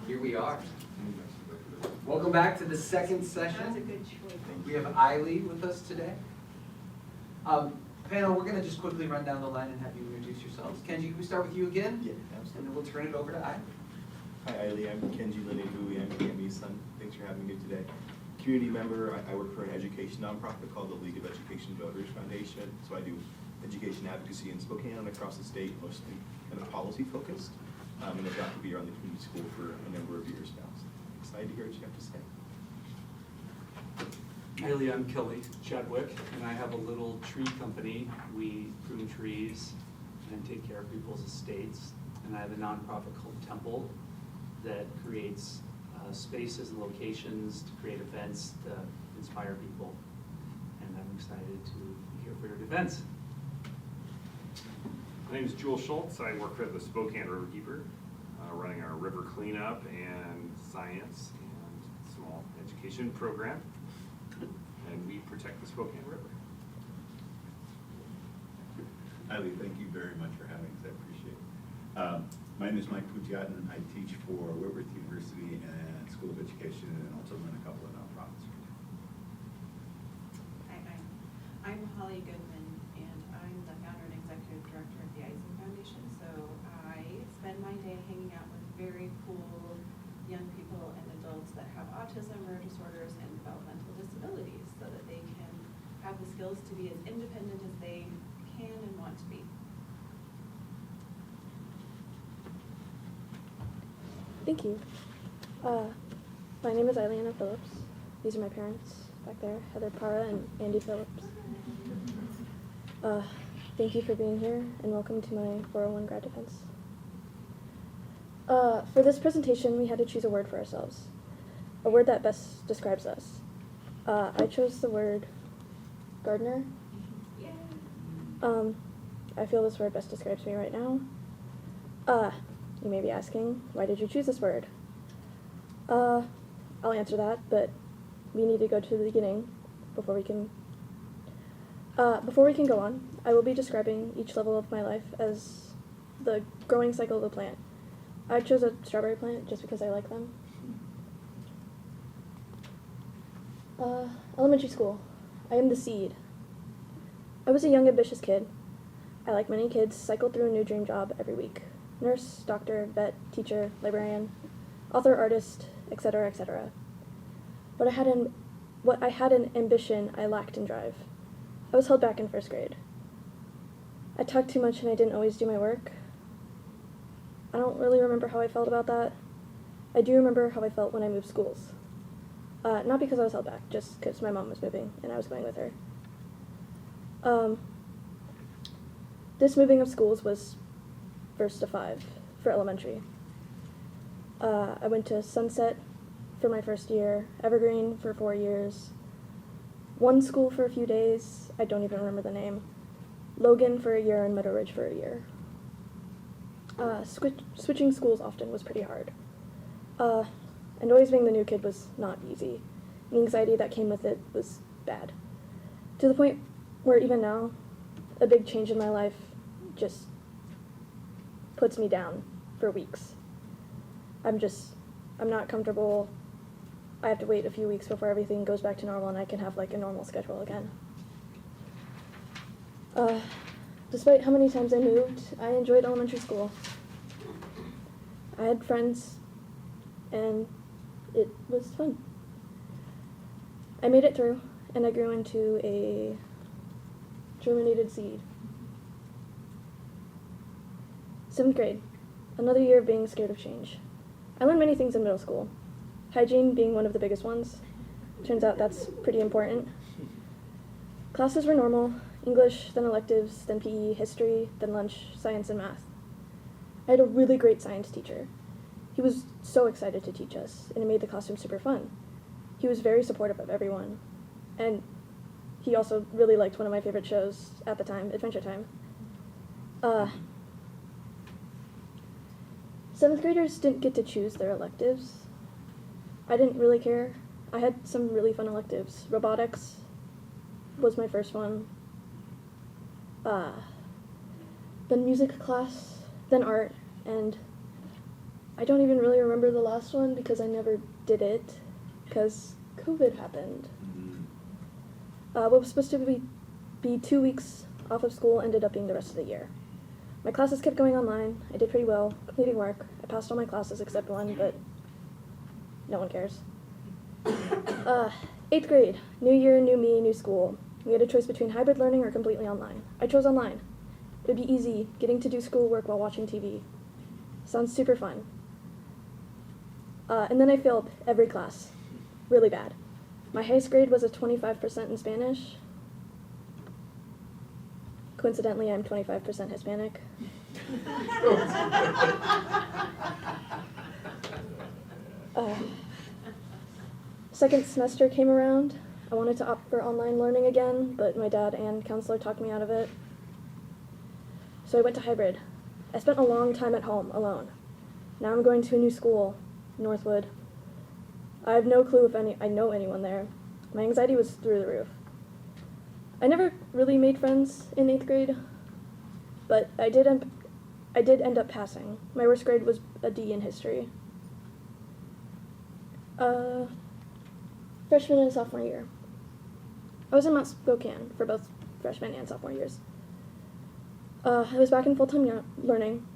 Here we are. Welcome back to the second That's a session. good choice. We have Illy with us today. Panel, we're going to just quickly run down the line and have you introduce yourselves. Kenji, can we start with you again? Yeah, And absolutely. then we'll turn it over to Illy. Hi, Illy. I'm Kenji Linehui. I'm Tammy's son. Thanks for having me today. Community member. I work for an education nonprofit called the League of Education Voters Foundation. So I do education advocacy in Spokane and across the state, mostly kind of policy focused. And I've got to be around the community school for a number of years now. So excited to hear what you have to say. Hi, I'm Kelly Chadwick, and I have a little tree company. We prune trees and take care of people's estates. And I have a nonprofit called Temple that creates spaces and locations to create events to inspire people. And I'm excited to be here for your events. My name is Jewel Schultz. I work for the Spokane Riverkeeper, running our river cleanup and science and small education program. And we protect the Spokane River. Illy, thank you very much for having us. I appreciate it. My name is Mike Pujatin. I teach for Whitworth University and School of Education and also run a couple of nonprofits. Hi, I'm Holly Goodman, and I'm the founder and executive director of the Eisen Foundation. So I spend my day hanging out with very cool young people and adults that have autism or disorders and developmental disabilities so that they can have the skills to be as independent as they can and want to be. Thank you. My name is Illy Phillips. These are my parents back there, Heather Parra and Andy Phillips. Thank you for being here and welcome to my 401 grad defense. For this presentation, we had to choose a word for ourselves, a word that best describes us. I chose the word gardener. Yay! I feel this word best describes me right now. You may be asking, why did you choose this word? I'll answer that, but we need to go to the beginning before we can go on. I will be describing each level of my life as the growing cycle of a plant. I chose a strawberry plant just because I like them. Elementary school. I am the seed. I was a young, ambitious kid. I, like many kids, cycled through a new dream job every week. Nurse, doctor, vet, teacher, librarian, author, artist, etc., etc. What I had an ambition I lacked in drive. I was held back in first grade. I talked too much and I didn't always do my work. I don't really remember how I felt about that. I do remember how I felt when I moved schools. Not because I was held back, just because my mom was moving and I was going with her. This moving of schools was first to 5 for elementary. I went to Sunset for my first year, Evergreen for 4 years, one school for a few days, I don't even remember the name, Logan for a year, and Meadow Ridge for a year. Switching schools often was pretty hard. And always being the new kid was not easy. The anxiety that came with it was bad. To the point where even now, a big change in my life just puts me down for weeks. I'm not comfortable. I have to wait a few weeks before everything goes back to normal and I can have like a normal schedule again. Despite how many times I moved, I enjoyed elementary school. I had friends and it was fun. I made it through and I grew into a germinated seed. 7th grade, another year of being scared of change. I learned many things in middle school, hygiene being one of the biggest ones. Turns out that's pretty important. Classes were normal, English, then electives, then PE, history, then lunch, science, and math. I had a really great science teacher. He was so excited to teach us, and it made the classroom super fun. He was very supportive of everyone, and he also really liked one of my favorite shows at the time, Adventure Time. 7th graders didn't get to choose their electives. I didn't really care. I had some really fun electives. Robotics was my first one. Then music class, then art, and I don't even really remember the last one because I never did it because COVID happened. What was supposed to be 2 weeks off of school ended up being the rest of the year. My classes kept going online. I did pretty well, completing work. I passed all my classes except one, but no one cares. 8th grade, new year, new me, new school. We had a choice between hybrid learning or completely online. I chose online. It would be easy, getting to do schoolwork while watching TV. Sounds super fun. And then I failed every class. Really bad. My highest grade was a 25% in Spanish. Coincidentally, I'm 25% Hispanic. Second semester came around. I wanted to opt for online learning again, but my dad and counselor talked me out of it. So I went to hybrid. I spent a long time at home, alone. Now I'm going to a new school, Northwood. I have no clue if I know anyone there. My anxiety was through the roof. I never really made friends in 8th grade, but I did end up passing. My worst grade was a D in history. Freshman and sophomore year. I was in Mount Spokane for both freshman and sophomore years. I was back in full-time learning.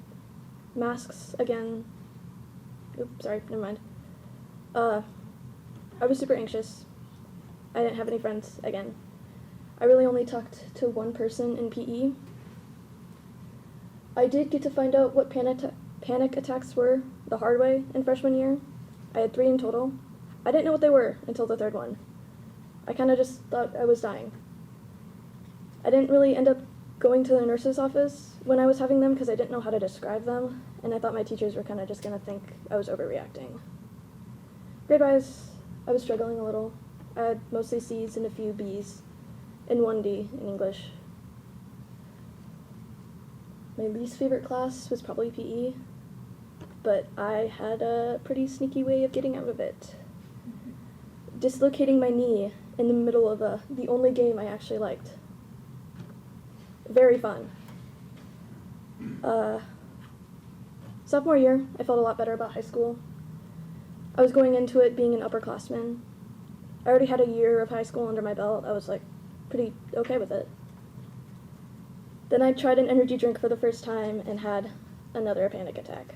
Masks again. Oops, sorry, never mind. I was super anxious. I didn't have any friends again. I really only talked to one person in PE. I did get to find out what panic attacks were the hard way in freshman year. I had 3 in total. I didn't know what they were until the 3rd one. I kind of just thought I was dying. I didn't really end up going to the nurse's office when I was having them because I didn't know how to describe them, and I thought my teachers were kind of just going to think I was overreacting. Grade-wise, I was struggling a little. I had mostly C's and a few B's, and 1 D in English. My least favorite class was probably PE, but I had a pretty sneaky way of getting out of it. Dislocating my knee in the middle of the only game I actually liked. Very fun. Sophomore year, I felt a lot better about high school. I was going into it being an upperclassman. I already had a year of high school under my belt. I was pretty okay with it. Then I tried an energy drink for the first time and had another panic attack.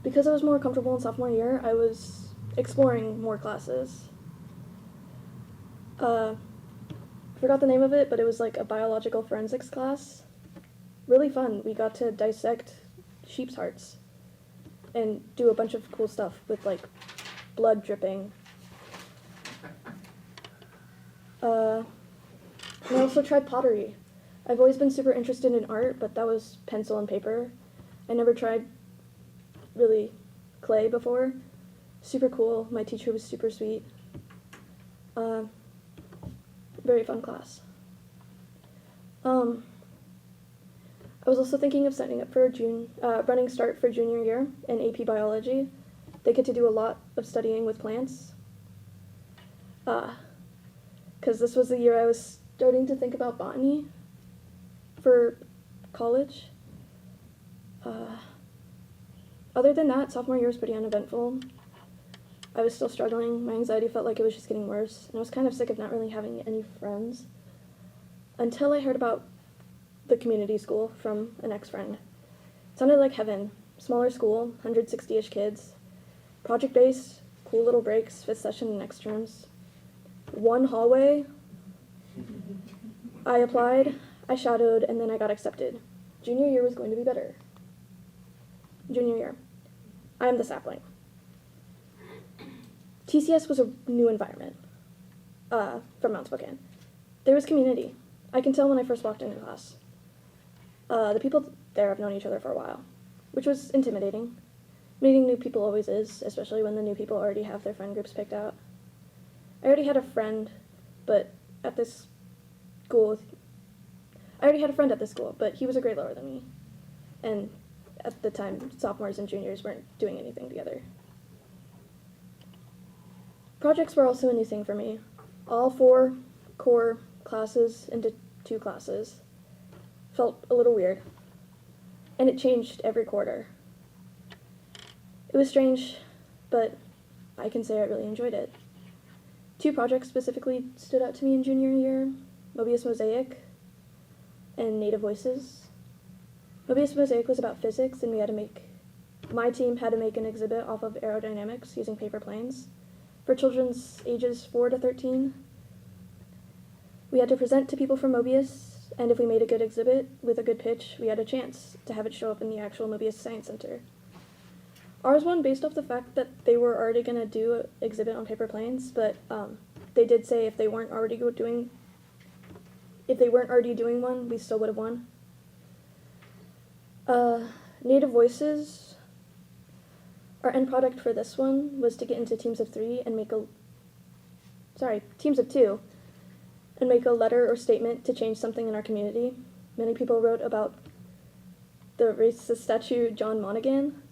Because I was more comfortable in sophomore year, I was exploring more classes. I forgot the name of it, but it was like a biological forensics class. Really fun. We got to dissect sheep's hearts and do a bunch of cool stuff with blood dripping. And I also tried pottery. I've always been super interested in art, but that was pencil and paper. I never tried really clay before. Super cool. My teacher was super sweet. Very fun class. I was also thinking of signing up for running start for junior year in AP biology. They get to do a lot of studying with plants. Because this was the year I was starting to think about botany for college. Other than that, sophomore year was pretty uneventful. I was still struggling. My anxiety felt like it was just getting worse, and I was kind of sick of not really having any friends until I heard about the community school from an ex-friend. It sounded like heaven. Smaller school, 160-ish kids. Project-based, cool little breaks, 5th session and next terms. 1 hallway. I applied, I shadowed, and then I got accepted. Junior year was going to be better. Junior year. I am the sapling. TCS was a new environment from Mount Spokane. There was community. I can tell when I first walked into class. The people there have known each other for a while, which was intimidating. Meeting new people always is, especially when the new people already have their friend groups picked out. I already had a friend at this school, but he was a grade lower than me. And at the time, sophomores and juniors weren't doing anything together. Projects were also a new thing for me. All 4 core classes into 2 classes. Felt a little weird. and it changed every quarter. It was strange, but I can say I really enjoyed it. 2 projects specifically stood out to me in junior year, Mobius Mosaic and Native Voices. Mobius Mosaic was about physics, and my team had to make an exhibit off of aerodynamics using paper planes for children's ages 4 to 13. We had to present to people from Mobius, and if we made a good exhibit with a good pitch, we had a chance to have it show up in the actual Mobius Science Center. Ours won based off the fact that they were already going to do an exhibit on paper planes, but they did say if they weren't already doing one, we still would have won. Native Voices, our end product for this one was to get into teams of 2 and make a letter or statement to change something in our community. Many people wrote about the racist statue John Monaghan.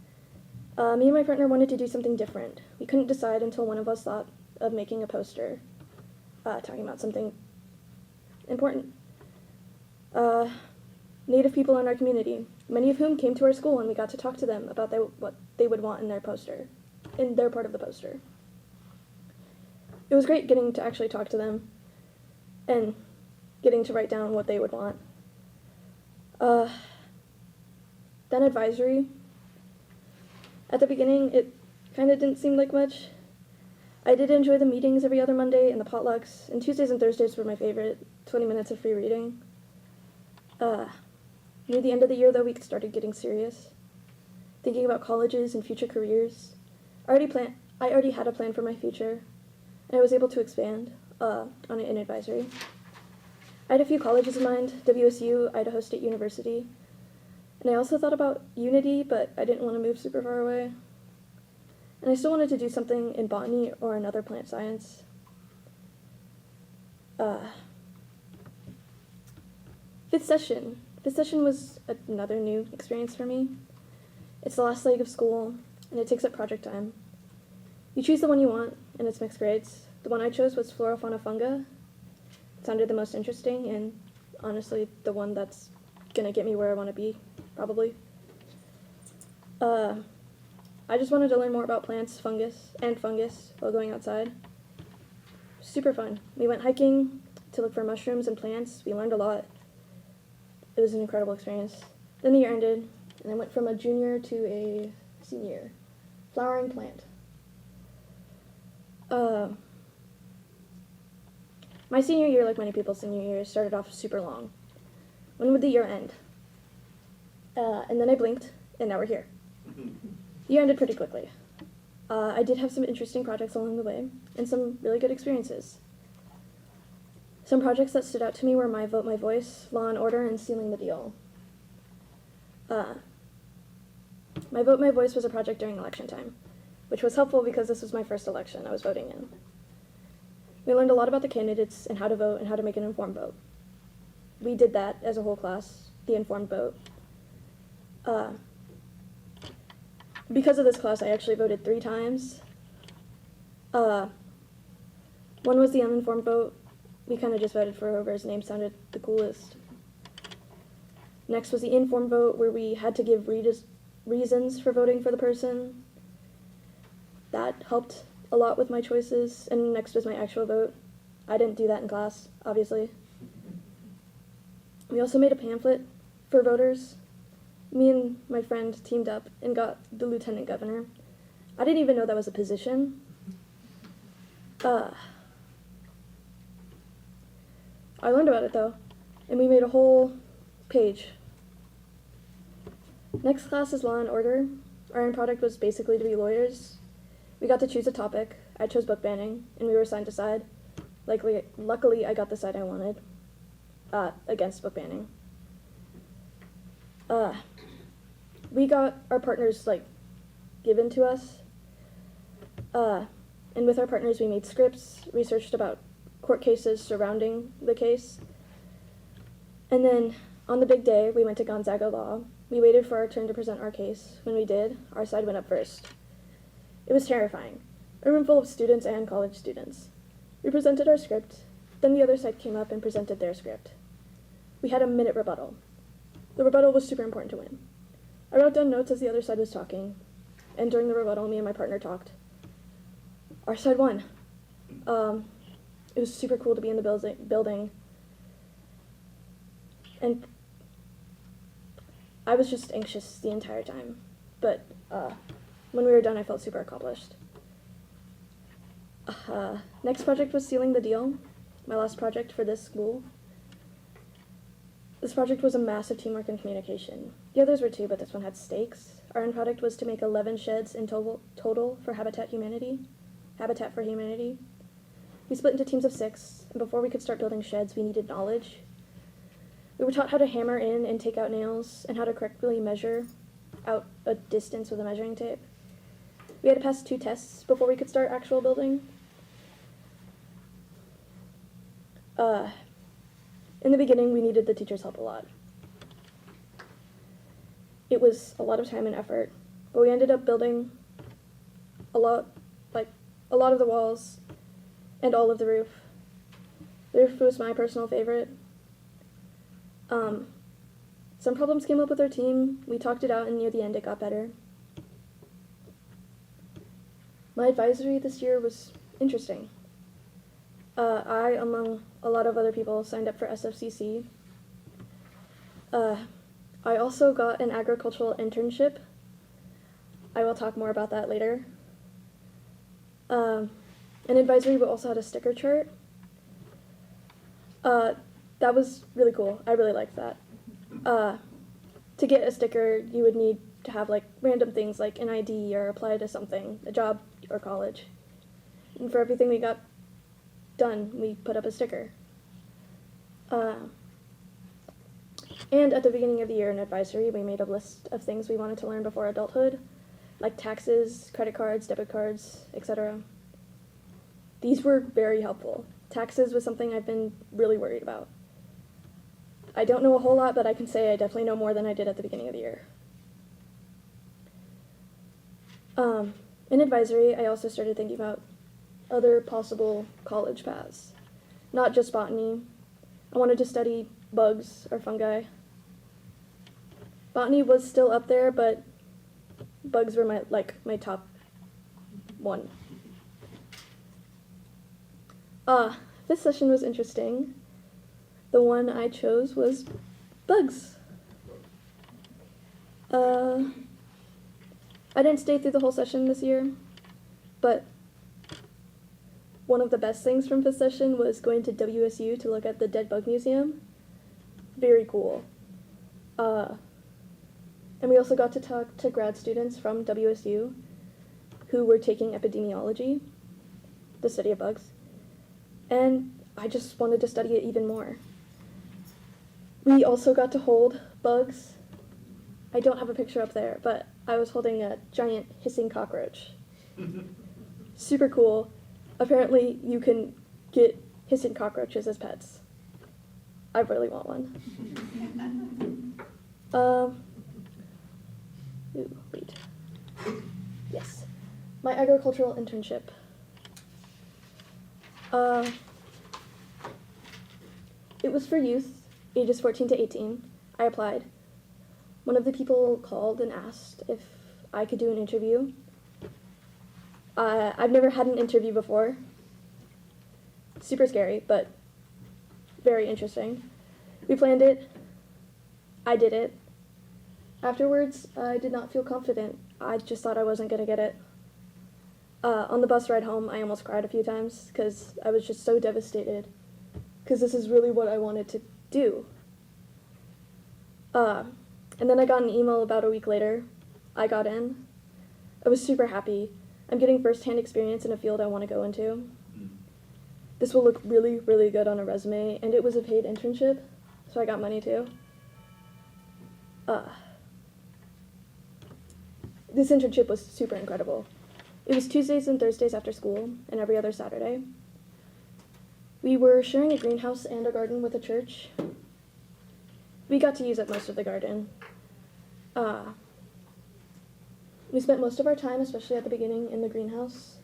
Me and my partner wanted to do something different. We couldn't decide until one of us thought of making a poster talking about something important. Native people in our community, many of whom came to our school, and we got to talk to them about what they would want in their part of the poster. It was great getting to actually talk to them and getting to write down what they would want. Then advisory. At the beginning, it kind of didn't seem like much. I did enjoy the meetings every other Monday and the potlucks, and Tuesdays and Thursdays were my favorite, 20 minutes of free reading. Near the end of the year, though, we started getting serious, thinking about colleges and future careers. I already had a plan for my future, and I was able to expand on it in advisory. I had a few colleges in mind, WSU, Idaho State University, and I also thought about Unity, but I didn't want to move super far away. And I still wanted to do something in botany or another plant science. Fifth session. Fifth session was another new experience for me. It's the last leg of school, and it takes up project time. You choose the one you want, and it's mixed grades. The one I chose was Flora Fauna Funga. It sounded the most interesting, and honestly, the one that's gonna get me where I want to be, probably. I just wanted to learn more about plants, fungus while going outside. Super fun. We went hiking to look for mushrooms and plants. We learned a lot. It was an incredible experience. Then the year ended, and I went from a junior to a senior. Flowering plant. My senior year, like many people's senior years, started off super long. When would the year end? And then I blinked, and now we're here. The year ended pretty quickly. I did have some interesting projects along the way, and some really good experiences. Some projects that stood out to me were My Vote, My Voice, Law and Order, and Sealing the Deal. My Vote, My Voice was a project during election time, which was helpful because this was my first election I was voting in. We learned a lot about the candidates and how to vote and how to make an informed vote. We did that as a whole class, the informed vote. Because of this class, I actually voted 3 times. One was the uninformed vote. We kind of just voted for whoever his name sounded the coolest. Next was the informed vote, where we had to give reasons for voting for the person. That helped a lot with my choices. And next was my actual vote. I didn't do that in class, obviously. We also made a pamphlet for voters. Me and my friend teamed up and got the lieutenant governor. I didn't even know that was a position. I learned about it, though, and we made a whole page. Next class is Law and Order. Our end product was basically to be lawyers. We got to choose a topic. I chose book banning, and we were assigned a side. Luckily, I got the side I wanted, against book banning. We got our partners, given to us. And with our partners, we made scripts, researched about court cases surrounding the case. And then, on the big day, we went to Gonzaga Law. We waited for our turn to present our case. When we did, our side went up first. It was terrifying. A room full of students and college students. We presented our script, then the other side came up and presented their script. We had a minute rebuttal. The rebuttal was super important to win. I wrote down notes as the other side was talking, and during the rebuttal, me and my partner talked. Our side won. It was super cool to be in the building, and I was just anxious the entire time, but when we were done, I felt super accomplished. Next project was sealing the deal, my last project for this school. This project was a massive teamwork and communication. The others were too, but this one had stakes. Our end product was to make 11 sheds in total for Habitat for Humanity. We split into teams of 6, and before we could start building sheds, we needed knowledge. We were taught how to hammer in and take out nails, and how to correctly measure out a distance with a measuring tape. We had to pass 2 tests before we could start actual building. In the beginning, we needed the teacher's help a lot. It was a lot of time and effort, but we ended up building a lot of the walls and all of the roof. The roof was my personal favorite. Some problems came up with our team. We talked it out, and near the end, it got better. My advisory this year was interesting. I, among a lot of other people, signed up for SFCC. I also got an agricultural internship. I will talk more about that later. An advisory, but also had a sticker chart. That was really cool. I really liked that. To get a sticker, you would need to have like random things like an ID or apply to something, a job or college. And for everything we got done, we put up a sticker. And at the beginning of the year in advisory, we made a list of things we wanted to learn before adulthood, like taxes, credit cards, debit cards, etc. These were very helpful. Taxes was something I've been really worried about. I don't know a whole lot, but I can say I definitely know more than I did at the beginning of the year. In advisory, I also started thinking about other possible college paths, not just botany. I wanted to study bugs or fungi. Botany was still up there, but bugs were my top one. This session was interesting. The one I chose was bugs. I didn't stay through the whole session this year, but one of the best things from this session was going to WSU to look at the Dead Bug Museum. Very cool. And we also got to talk to grad students from WSU who were taking epidemiology, the study of bugs, and I just wanted to study it even more. We also got to hold bugs. I don't have a picture up there, but I was holding a giant hissing cockroach. Super cool. Apparently, you can get hissing cockroaches as pets. I really want one. Wait. Yes. My agricultural internship. It was for youth, ages 14 to 18. I applied. One of the people called and asked if I could do an interview. I've never had an interview before. Super scary, but very interesting. We planned it. I did it. Afterwards, I did not feel confident. I just thought I wasn't going to get it. On the bus ride home, I almost cried a few times because I was just so devastated because this is really what I wanted to do. And then I got an email about a week later. I got in. I was super happy. I'm getting first-hand experience in a field I want to go into. This will look really, really good on a resume, and it was a paid internship, so I got money too. This internship was super incredible. It was Tuesdays and Thursdays after school, and every other Saturday. We were sharing a greenhouse and a garden with a church. We got to use up most of the garden. We spent most of our time, especially at the beginning, in the greenhouse.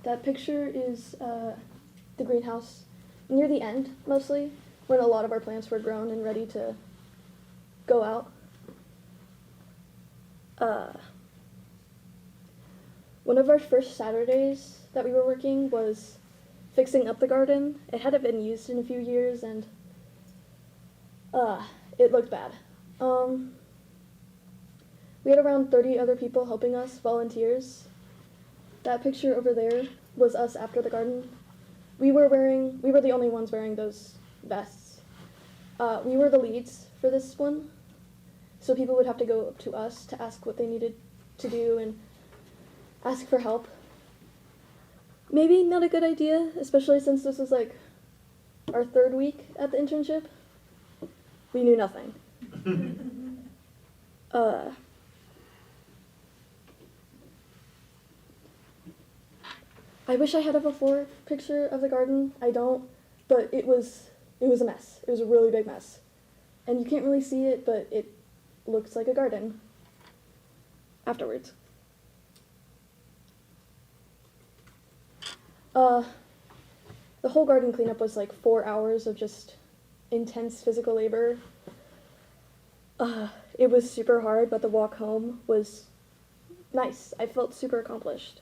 That picture is the greenhouse near the end, mostly, when a lot of our plants were grown and ready to go out. One of our first Saturdays that we were working was fixing up the garden. It hadn't been used in a few years, and it looked bad. We had around 30 other people helping us, volunteers. That picture over there was us after the garden. We were the only ones wearing those vests. We were the leads for this one, so people would have to go up to us to ask what they needed to do and ask for help. Maybe not a good idea, especially since this was like our 3rd week at the internship. We knew nothing. I wish I had a before picture of the garden. I don't, but it was a mess. It was a really big mess. And you can't really see it, but it looks like a garden afterwards. The whole garden cleanup was like 4 hours of just intense physical labor. It was super hard, but the walk home was nice. I felt super accomplished.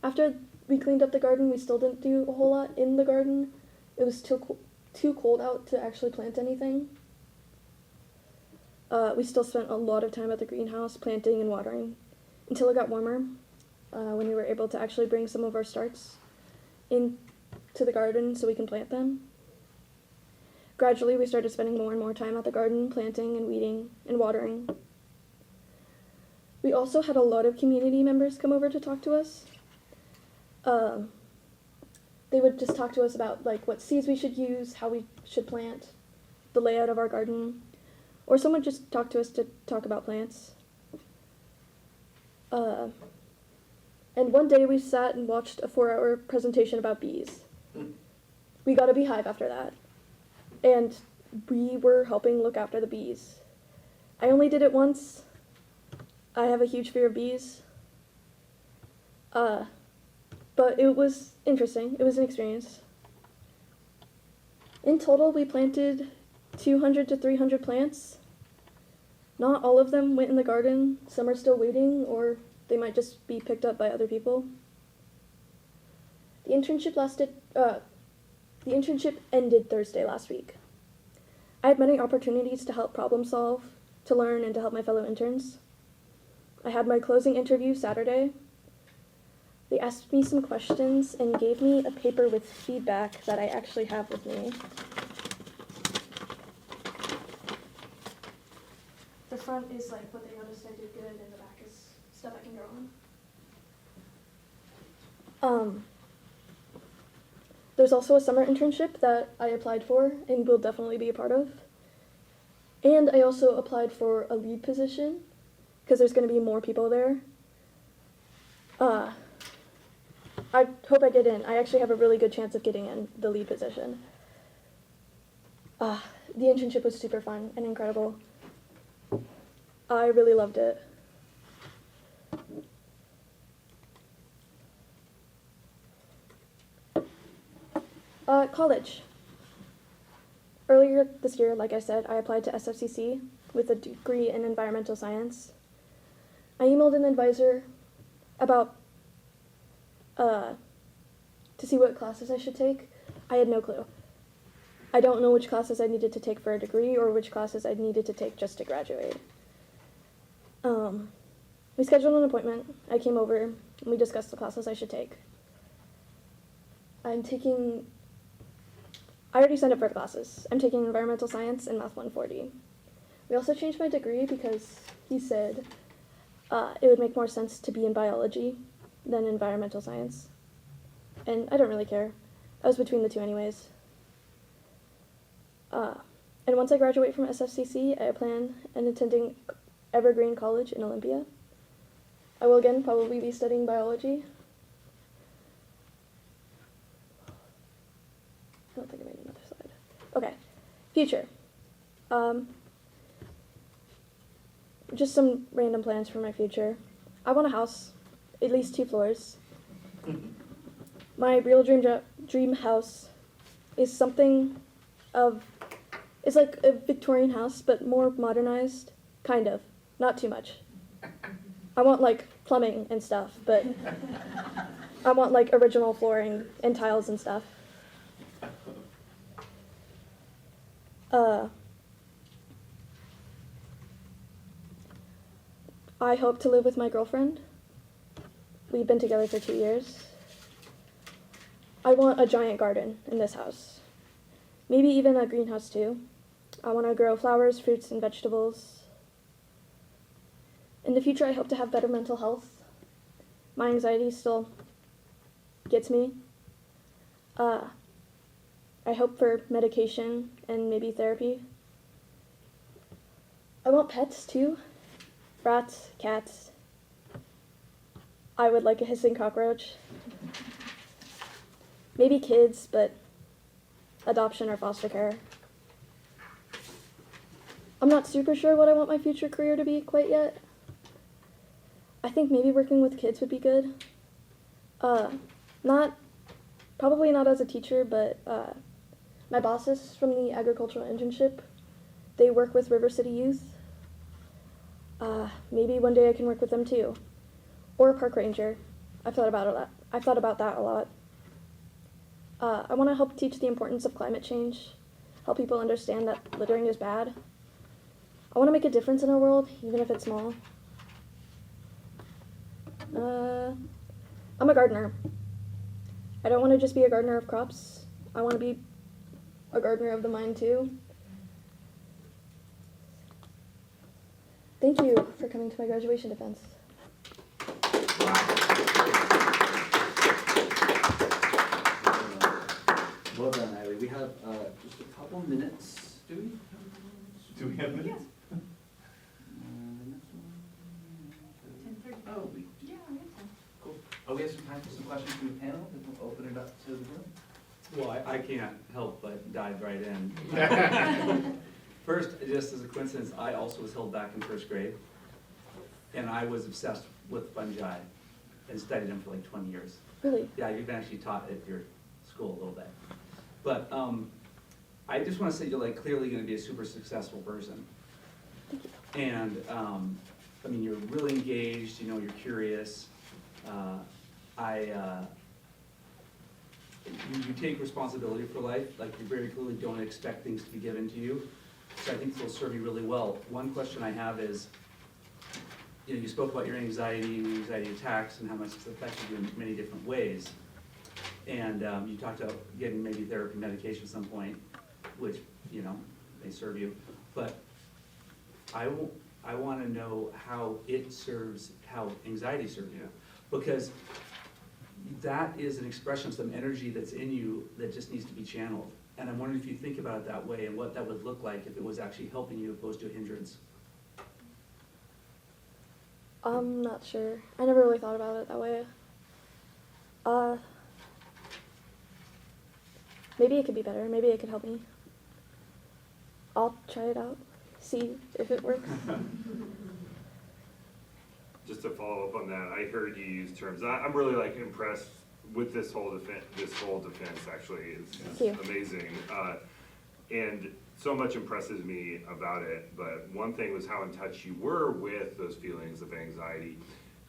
After we cleaned up the garden, we still didn't do a whole lot in the garden. It was too cold out to actually plant anything. We still spent a lot of time at the greenhouse planting and watering until it got warmer, when we were able to actually bring some of our starts into the garden so we can plant them. Gradually, we started spending more and more time at the garden, planting and weeding and watering. We also had a lot of community members come over to talk to us. They would just talk to us about like what seeds we should use, how we should plant, the layout of our garden, or someone just talked to us to talk about plants. And one day we sat and watched a 4-hour presentation about bees. We got a beehive after that, and we were helping look after the bees. I only did it once. I have a huge fear of bees. But it was interesting. It was an experience. In total, we planted 200 to 300 plants. Not all of them went in the garden. Some are still waiting, or they might just be picked up by other people. The internship ended Thursday last week. I had many opportunities to help problem solve, to learn, and to help my fellow interns. I had my closing interview Saturday. They asked me some questions and gave me a paper with feedback that I actually have with me. The front is like what they noticed I did good, and the back is stuff I can draw on. There's also a summer internship that I applied for and will definitely be a part of. And I also applied for a lead position, because there's going to be more people there. I hope I get in. I actually have a really good chance of getting in the lead position. The internship was super fun and incredible. I really loved it. College. Earlier this year, like I said, I applied to SFCC with a degree in environmental science. I emailed an advisor about to see what classes I should take. I had no clue. I don't know which classes I needed to take for a degree or which classes I needed to take just to graduate. We scheduled an appointment. I came over and we discussed the classes I should take. I already signed up for the classes. I'm taking environmental science and math 140. We also changed my degree because he said it would make more sense to be in biology than environmental science. And I don't really care. I was between the two anyways. And once I graduate from SFCC, I plan on attending Evergreen College in Olympia. I will again probably be studying biology. I don't think I made another slide. Okay, future. Just some random plans for my future. I want a house, at least 2 floors. My real dream house is something of It's like a Victorian house, but more modernized. Kind of. Not too much. I want like plumbing and stuff, but I want like original flooring and tiles and stuff. I hope to live with my girlfriend. We've been together for 2 years. I want a giant garden in this house. Maybe even a greenhouse too. I want to grow flowers, fruits, and vegetables. In the future, I hope to have better mental health. My anxiety still gets me. I hope for medication and maybe therapy. I want pets too. Rats, cats. I would like a hissing cockroach. Maybe kids, but adoption or foster care. I'm not super sure what I want my future career to be quite yet. I think maybe working with kids would be good. Probably not as a teacher, but my bosses from the agricultural internship, they work with River City youth. Maybe one day I can work with them too. Or a park ranger. I've thought about that a lot. I want to help teach the importance of climate change, help people understand that littering is bad. I want to make a difference in our world, even if it's small. I'm a gardener. I don't want to just be a gardener of crops. I want to be a gardener of the mind too. Thank you for coming to my graduation defense. Well done, Illy. We have just a couple minutes. Do we? Do we have minutes? The next one. 10:30. Oh, we, Yeah, I have time. cool. Oh, we have some time for some questions from the panel, and we'll open it up to the room. Well, I can't help but dive right in. First, just as a coincidence, I also was held back in first grade, and I was obsessed with fungi and studied them for like 20 years. Really? Yeah, you've actually taught at your school a little bit. But I just want to say you're like clearly going to be a super successful person. Thank you. And I mean, you're really engaged, you know, you're curious. You take responsibility for life, like you very clearly don't expect things to be given to you. So I think it'll serve you really well. One question I have is, you know, you spoke about your anxiety and anxiety attacks and how much it's affected you in many different ways. And you talked about getting maybe therapy medication at some point, which, you know, may serve you. But I want to know how anxiety serves you. Because that is an expression of some energy that's in you that just needs to be channeled. And I'm wondering if you think about it that way and what that would look like if it was actually helping you opposed to a hindrance. I'm not sure. I never really thought about it that way. Maybe it could be better. Maybe it could help me. I'll try it out. See if it works. Just to follow up on that, I heard you use terms. I'm really like impressed with this whole defense. Actually, Thank it's you. amazing, and so much impresses me about it. But one thing was how in touch you were with those feelings of anxiety,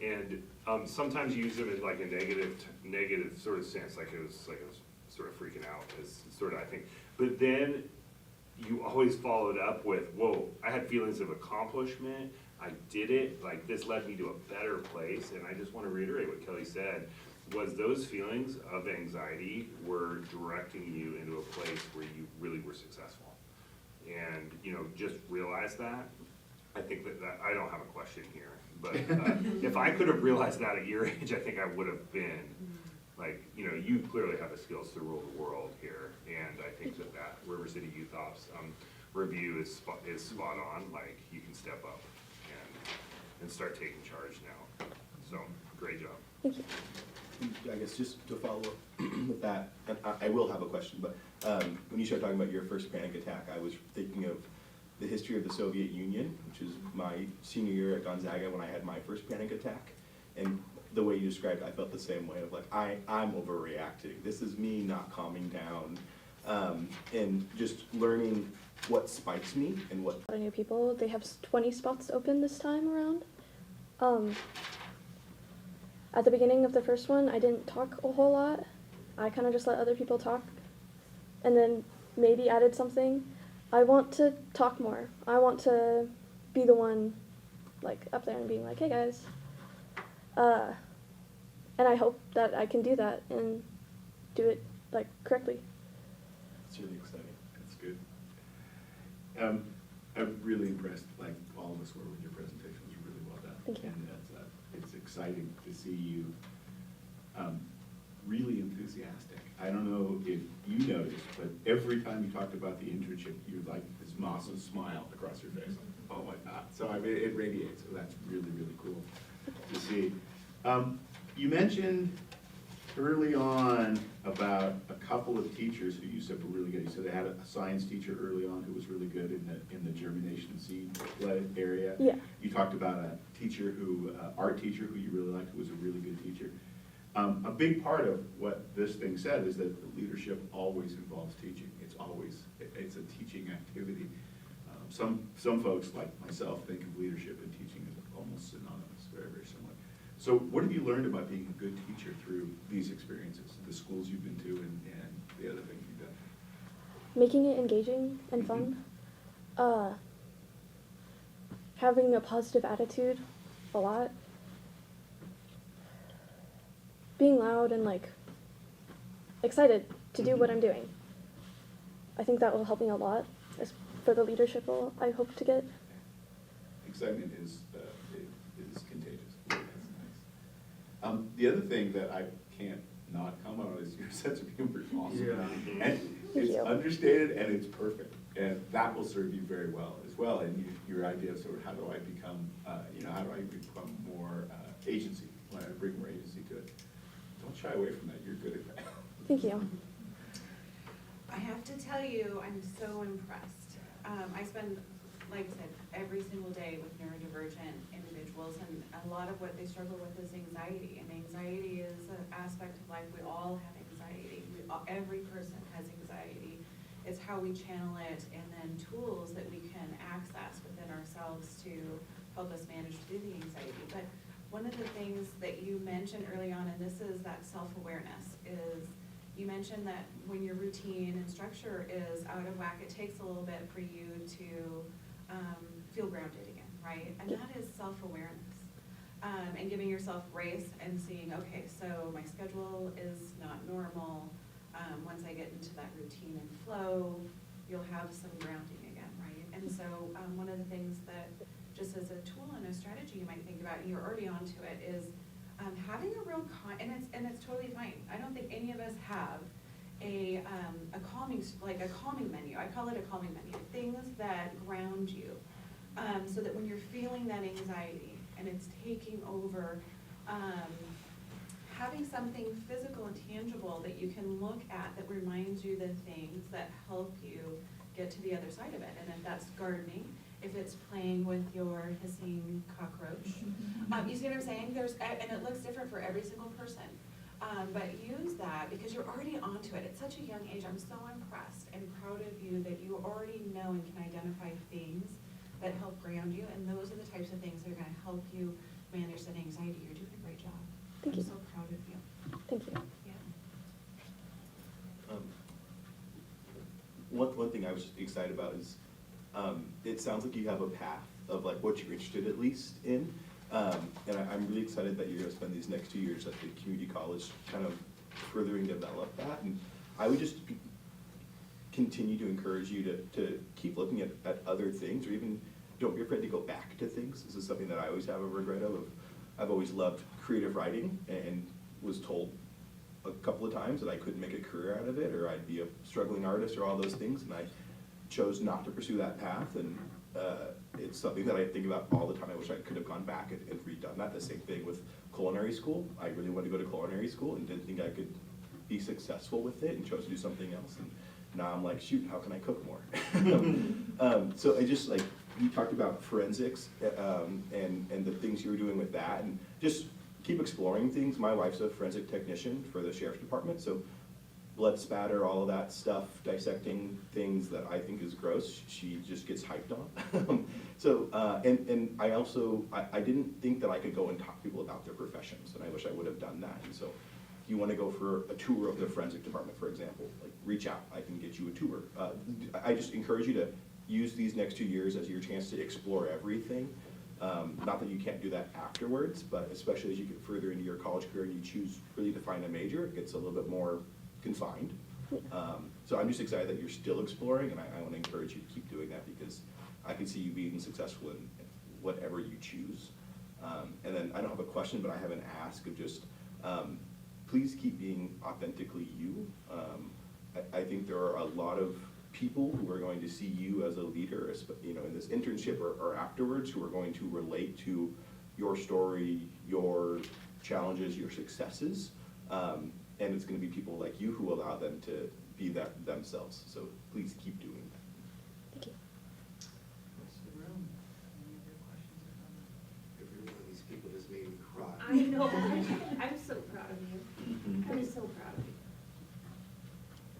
and sometimes you use them in like a negative sort of sense, like it was sort of freaking out, is sort of I think. But then you always followed up with, "Whoa, I had feelings of accomplishment. I did it, like this led me to a better place." And I just want to reiterate what Kelly said, was those feelings of anxiety were directing you into a place where you really were successful. And, you know, just realize that. I think that I don't have a question here, but if I could have realized that at your age, I think I would have been, like, you know, you clearly have the skills to rule the world here. And I think that River City Youth Ops review is spot on, like you can step up and start taking charge now. So, great job. Thank you. I guess just to follow up with that, and I will have a question, but when you started talking about your first panic attack, I was thinking of the history of the Soviet Union, which is my senior year at Gonzaga when I had my first panic attack. And the way you described it, I felt the same way of like, I'm overreacting. This is me not calming down. And just learning what spikes me and what A lot of new people. They have 20 spots open this time around. At the beginning of the first one, I didn't talk a whole lot. I kind of just let other people talk, and then maybe added something. I want to talk more. I want to be the one, like, up there and being like, hey guys. And I hope that I can do that and do it, like, correctly. It's really exciting. That's good. I'm really impressed, like all of us were, with your presentation. It was really well done. Thank you. And it's exciting to see you really enthusiastic. I don't know if you noticed, but every time you talked about the internship, you like this massive smile across your face. Like, oh my God. So I mean, it radiates. So that's really, really cool to see. You mentioned early on about a couple of teachers who you said were really good. You said they had a science teacher early on who was really good in the germination seed area. Yeah. You talked about a teacher who, art teacher who you really liked, who was a really good teacher. A big part of what this thing said is that leadership always involves teaching. It's a teaching activity. Some folks, like myself, think of leadership and teaching as almost synonymous, very, very similar. So what have you learned about being a good teacher through these experiences, the schools you've been to and the other things you've done? Making it engaging and fun. Having a positive attitude a lot. Being loud and, like, excited to do what I'm doing. I think that will help me a lot as for the leadership role I hope to get. Excitement is contagious. That's nice. The other thing that I can't not comment on is your sense of humor is awesome. Yeah. And Thank it's you. understated and it's perfect. And that will serve you very well as well. And your idea of sort of how do I become, how do I become more agency, when I bring more agency to it. Don't shy away from that. You're good at that. Thank you. I have to tell you, I'm so impressed. I spend, like I said, every single day with neurodivergent individuals, and a lot of what they struggle with is anxiety. And anxiety is an aspect of life. We all have anxiety. Every person has anxiety. It's how we channel it, and then tools that we can access within ourselves to help us manage through the anxiety. But one of the things that you mentioned early on, and this is that self-awareness, is you mentioned that when your routine and structure is out of whack, it takes a little bit for you to feel grounded again, right? And that is self-awareness. And giving yourself grace and seeing, okay, so my schedule is not normal. Once I get into that routine and flow, you'll have some grounding again, right? And so one of the things that, just as a tool and a strategy you might think about, and you're already onto it, is having a real and it's totally fine. I don't think any of us have a calming menu. I call it a calming menu. Things that ground you, so that when you're feeling that anxiety and it's taking over, having something physical and tangible that you can look at that reminds you the things that help you get to the other side of it. And if that's gardening, if it's playing with your hissing cockroach. You see what I'm saying? And it looks different for every single person. But use that because you're already onto it. At such a young age, I'm so impressed and proud of you that you already know and can identify things that help ground you. And those are the types of things that are going to help you manage that anxiety. You're doing a great job. Thank you. I'm so proud of you. Thank you. Yeah. One thing I was excited about is, it sounds like you have a path of like what you're interested at least in. And I'm really excited that you're gonna spend these next 2 years at the community college kind of furthering develop that. And I would just continue to encourage you to keep looking at other things, or even don't be afraid to go back to things. This is something that I always have a regret of. I've always loved creative writing and was told a couple of times that I couldn't make a career out of it, or I'd be a struggling artist, or all those things, and I chose not to pursue that path. And it's something that I think about all the time. I wish I could have gone back and redone that. The same thing with culinary school. I really wanted to go to culinary school and didn't think I could be successful with it, and chose to do something else. And now I'm like, shoot, how can I cook more? So I just, like, you talked about forensics and the things you were doing with that, and just keep exploring things. My wife's a forensic technician for the sheriff's department, so blood spatter, all of that stuff, dissecting things that I think is gross, she just gets hyped on. So, and I also, I didn't think that I could go and talk to people about their professions, and I wish I would have done that. And so, if you want to go for a tour of the forensic department, for example, like reach out, I can get you a tour. I just encourage you to use these next 2 years as your chance to explore everything. Not that you can't do that afterwards, but especially as you get further into your college career and you choose really to find a major, it gets a little bit more confined. So I'm just excited that you're still exploring, and I want to encourage you to keep doing that, because I can see you being successful in whatever you choose. And then I don't have a question, but I have an ask of just, please keep being authentically you. I think there are a lot of people who are going to see you as a leader, you know, in this internship or afterwards, who are going to relate to your story, your challenges, your successes. And it's going to be people like you who allow them to be that themselves. So please keep doing that. Thank you. Rest of the room, any other questions or comments? Every one of these people just made me cry. I know, I'm so proud of you. I'm so proud of you.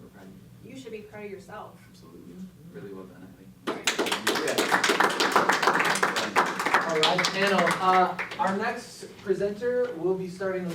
We're proud of you. You should be proud of yourself. Absolutely. Really well done, Ellie. Yeah. All right, panel. Our next presenter will be starting